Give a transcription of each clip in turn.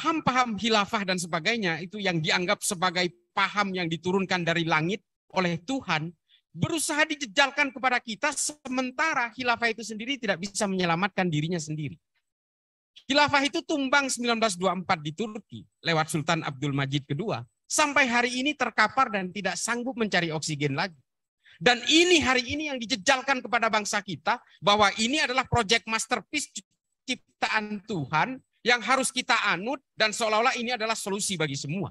Paham-paham khilafah dan sebagainya itu yang dianggap sebagai paham yang diturunkan dari langit oleh Tuhan, berusaha dijejalkan kepada kita, sementara khilafah itu sendiri tidak bisa menyelamatkan dirinya sendiri. Khilafah itu tumbang 1924 di Turki lewat Sultan Abdul Majid II. Sampai hari ini terkapar dan tidak sanggup mencari oksigen lagi. Dan ini hari ini yang dijejalkan kepada bangsa kita, bahwa ini adalah proyek masterpiece ciptaan Tuhan yang harus kita anut, dan seolah-olah ini adalah solusi bagi semua.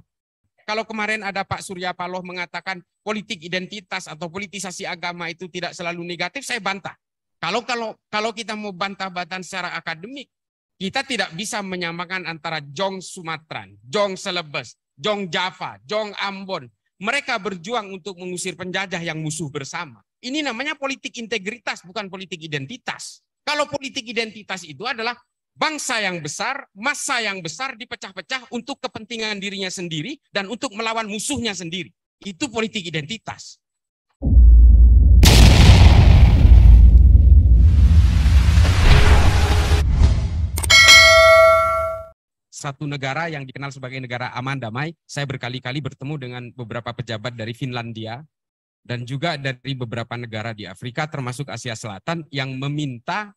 Kalau kemarin ada Pak Surya Paloh mengatakan politik identitas atau politisasi agama itu tidak selalu negatif, saya bantah. Kalau kita mau bantah-bantahan secara akademik, kita tidak bisa menyamakan antara Jong Sumatran, Jong Celebes, Jong Java, Jong Ambon. Mereka berjuang untuk mengusir penjajah yang musuh bersama. Ini namanya politik integritas, bukan politik identitas. Kalau politik identitas itu adalah bangsa yang besar, massa yang besar dipecah-pecah untuk kepentingan dirinya sendiri dan untuk melawan musuhnya sendiri. Itu politik identitas. Satu negara yang dikenal sebagai negara aman damai, saya berkali-kali bertemu dengan beberapa pejabat dari Finlandia dan juga dari beberapa negara di Afrika termasuk Asia Selatan yang meminta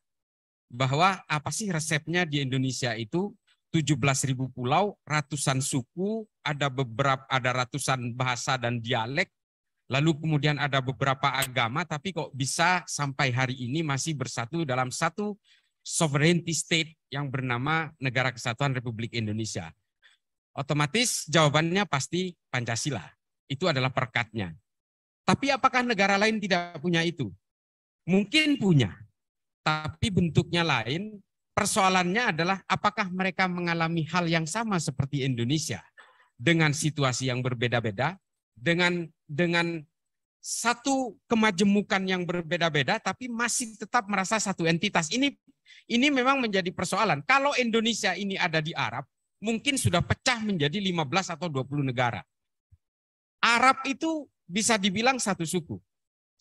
bahwa apa sih resepnya di Indonesia itu 17.000 pulau, ratusan suku, ada ratusan bahasa dan dialek, lalu kemudian ada beberapa agama, tapi kok bisa sampai hari ini masih bersatu dalam satu sovereignty state yang bernama Negara Kesatuan Republik Indonesia. Otomatis jawabannya pasti Pancasila. Itu adalah perekatnya. Tapi apakah negara lain tidak punya itu? Mungkin punya. Tapi bentuknya lain, persoalannya adalah apakah mereka mengalami hal yang sama seperti Indonesia dengan situasi yang berbeda-beda, dengan satu kemajemukan yang berbeda-beda, tapi masih tetap merasa satu entitas. Ini memang menjadi persoalan. Kalau Indonesia ini ada di Arab, mungkin sudah pecah menjadi 15 atau 20 negara. Arab itu bisa dibilang satu suku.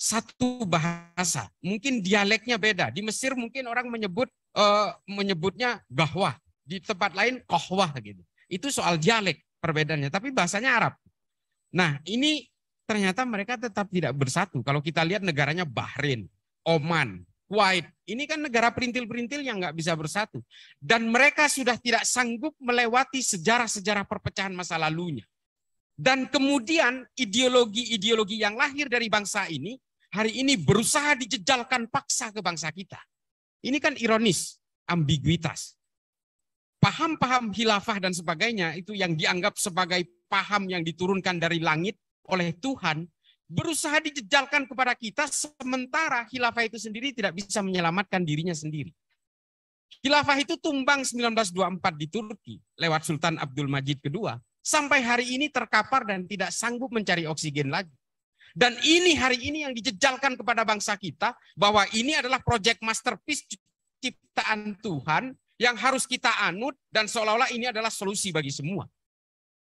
Satu bahasa, mungkin dialeknya beda. Di Mesir mungkin orang menyebutnya gahwah, di tempat lain kohwah gitu. Itu soal dialek perbedaannya, tapi bahasanya Arab. Nah, ini ternyata mereka tetap tidak bersatu. Kalau kita lihat negaranya Bahrain, Oman, Kuwait, ini kan negara perintil-perintil yang nggak bisa bersatu. Dan mereka sudah tidak sanggup melewati sejarah-sejarah perpecahan masa lalunya. Dan kemudian ideologi-ideologi yang lahir dari bangsa ini hari ini berusaha dijejalkan paksa ke bangsa kita. Ini kan ironis, ambiguitas. Paham-paham khilafah dan sebagainya itu yang dianggap sebagai paham yang diturunkan dari langit oleh Tuhan, berusaha dijejalkan kepada kita, sementara khilafah itu sendiri tidak bisa menyelamatkan dirinya sendiri. Khilafah itu tumbang 1924 di Turki lewat Sultan Abdul Majid II. Sampai hari ini terkapar dan tidak sanggup mencari oksigen lagi. Dan ini hari ini yang dijejalkan kepada bangsa kita, bahwa ini adalah proyek masterpiece ciptaan Tuhan yang harus kita anut, dan seolah-olah ini adalah solusi bagi semua.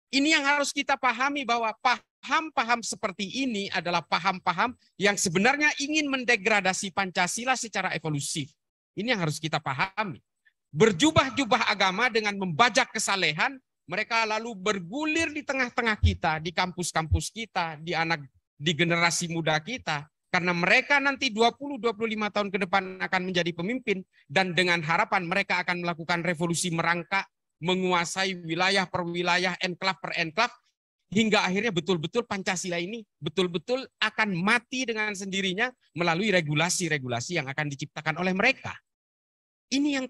Ini yang harus kita pahami, bahwa paham-paham seperti ini adalah paham-paham yang sebenarnya ingin mendegradasi Pancasila secara evolusif. Ini yang harus kita pahami. Berjubah-jubah agama dengan membajak kesalehan, mereka lalu bergulir di tengah-tengah kita, di kampus-kampus kita, di generasi muda kita, karena mereka nanti 20-25 tahun ke depan akan menjadi pemimpin, dan dengan harapan mereka akan melakukan revolusi merangkak, menguasai wilayah per wilayah, enklav per enklav, hingga akhirnya betul-betul Pancasila ini betul-betul akan mati dengan sendirinya melalui regulasi-regulasi yang akan diciptakan oleh mereka. Ini yang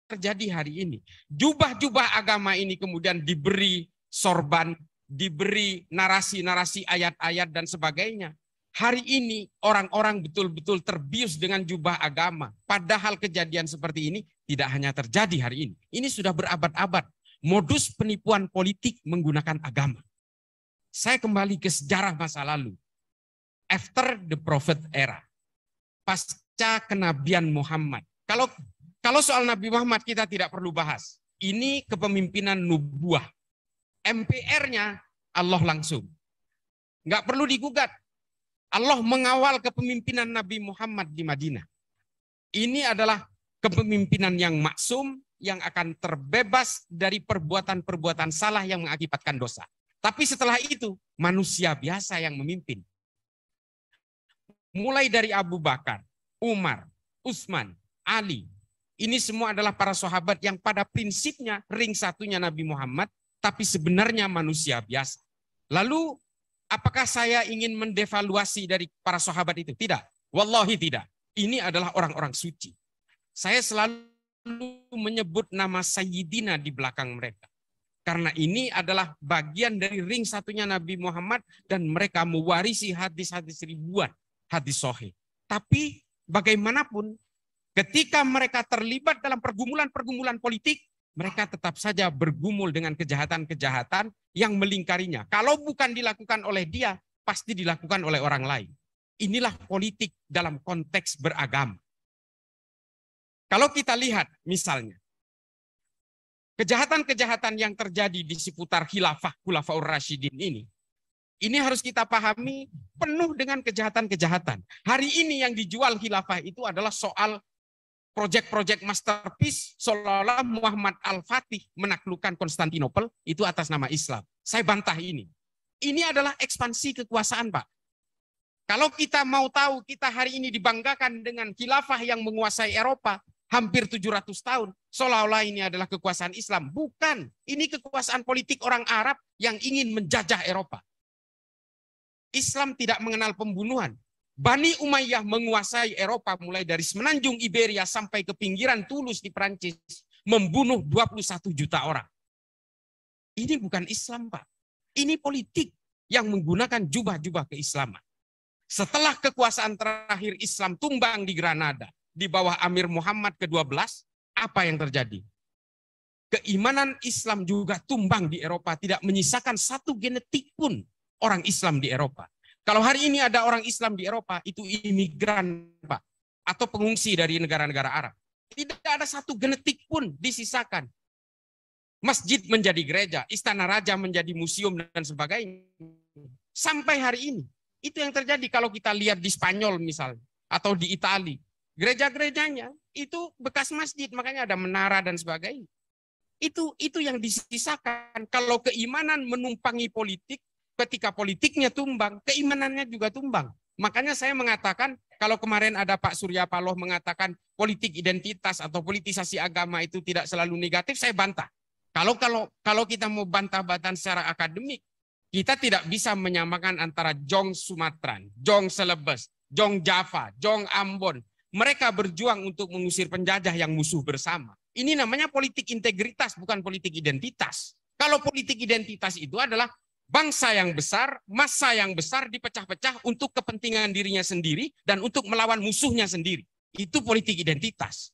terjadi hari ini. Jubah-jubah agama ini kemudian diberi sorban, diberi narasi-narasi ayat-ayat dan sebagainya. Hari ini orang-orang betul-betul terbius dengan jubah agama. Padahal kejadian seperti ini tidak hanya terjadi hari ini. Ini sudah berabad-abad. Modus penipuan politik menggunakan agama. Saya kembali ke sejarah masa lalu. After the prophet era. Pasca kenabian Muhammad. Kalau soal Nabi Muhammad kita tidak perlu bahas. Ini kepemimpinan nubuah. MPR-nya Allah langsung. Nggak perlu digugat. Allah mengawal kepemimpinan Nabi Muhammad di Madinah. Ini adalah kepemimpinan yang maksum, yang akan terbebas dari perbuatan-perbuatan salah yang mengakibatkan dosa. Tapi setelah itu, manusia biasa yang memimpin. Mulai dari Abu Bakar, Umar, Utsman, Ali. Ini semua adalah para sahabat yang pada prinsipnya ring satunya Nabi Muhammad, tapi sebenarnya manusia biasa. Lalu, apakah saya ingin mendevaluasi dari para sahabat itu? Tidak. Wallahi tidak. Ini adalah orang-orang suci. Saya selalu menyebut nama Sayyidina di belakang mereka. Karena ini adalah bagian dari ring satunya Nabi Muhammad dan mereka mewarisi hadis-hadis ribuan hadis sahih. Tapi bagaimanapun ketika mereka terlibat dalam pergumulan-pergumulan politik, mereka tetap saja bergumul dengan kejahatan-kejahatan yang melingkarinya. Kalau bukan dilakukan oleh dia, pasti dilakukan oleh orang lain. Inilah politik dalam konteks beragama. Kalau kita lihat misalnya, kejahatan-kejahatan yang terjadi di seputar Khulafaur Rasyidin ini harus kita pahami penuh dengan kejahatan-kejahatan. Hari ini yang dijual khilafah itu adalah soal proyek-proyek masterpiece, seolah-olah Muhammad Al-Fatih menaklukkan Konstantinopel itu atas nama Islam. Saya bantah ini. Ini adalah ekspansi kekuasaan, Pak. Kalau kita mau tahu kita hari ini dibanggakan dengan khilafah yang menguasai Eropa, hampir 700 tahun, seolah-olah ini adalah kekuasaan Islam. Bukan, ini kekuasaan politik orang Arab yang ingin menjajah Eropa. Islam tidak mengenal pembunuhan. Bani Umayyah menguasai Eropa mulai dari semenanjung Iberia sampai ke pinggiran Toulouse di Prancis, membunuh 21 juta orang. Ini bukan Islam, Pak. Ini politik yang menggunakan jubah-jubah keislaman. Setelah kekuasaan terakhir Islam tumbang di Granada, di bawah Amir Muhammad ke-12, apa yang terjadi? Keimanan Islam juga tumbang di Eropa, tidak menyisakan satu genetik pun orang Islam di Eropa. Kalau hari ini ada orang Islam di Eropa, itu imigran, Pak, atau pengungsi dari negara-negara Arab. Tidak ada satu genetik pun disisakan. Masjid menjadi gereja, istana raja menjadi museum dan sebagainya. Sampai hari ini. Itu yang terjadi kalau kita lihat di Spanyol misalnya, atau di Italia. Gereja-gerejanya itu bekas masjid, makanya ada menara dan sebagainya. Itu yang disisakan. Kalau keimanan menumpangi politik, ketika politiknya tumbang, keimanannya juga tumbang. Makanya saya mengatakan, kalau kemarin ada Pak Surya Paloh mengatakan politik identitas atau politisasi agama itu tidak selalu negatif, saya bantah. Kalau kita mau bantah-bantahan secara akademik, kita tidak bisa menyamakan antara Jong Sumatran, Jong Celebes, Jong Java, Jong Ambon. Mereka berjuang untuk mengusir penjajah yang musuh bersama. Ini namanya politik integritas, bukan politik identitas. Kalau politik identitas itu adalah bangsa yang besar, massa yang besar dipecah-pecah untuk kepentingan dirinya sendiri dan untuk melawan musuhnya sendiri. Itu politik identitas.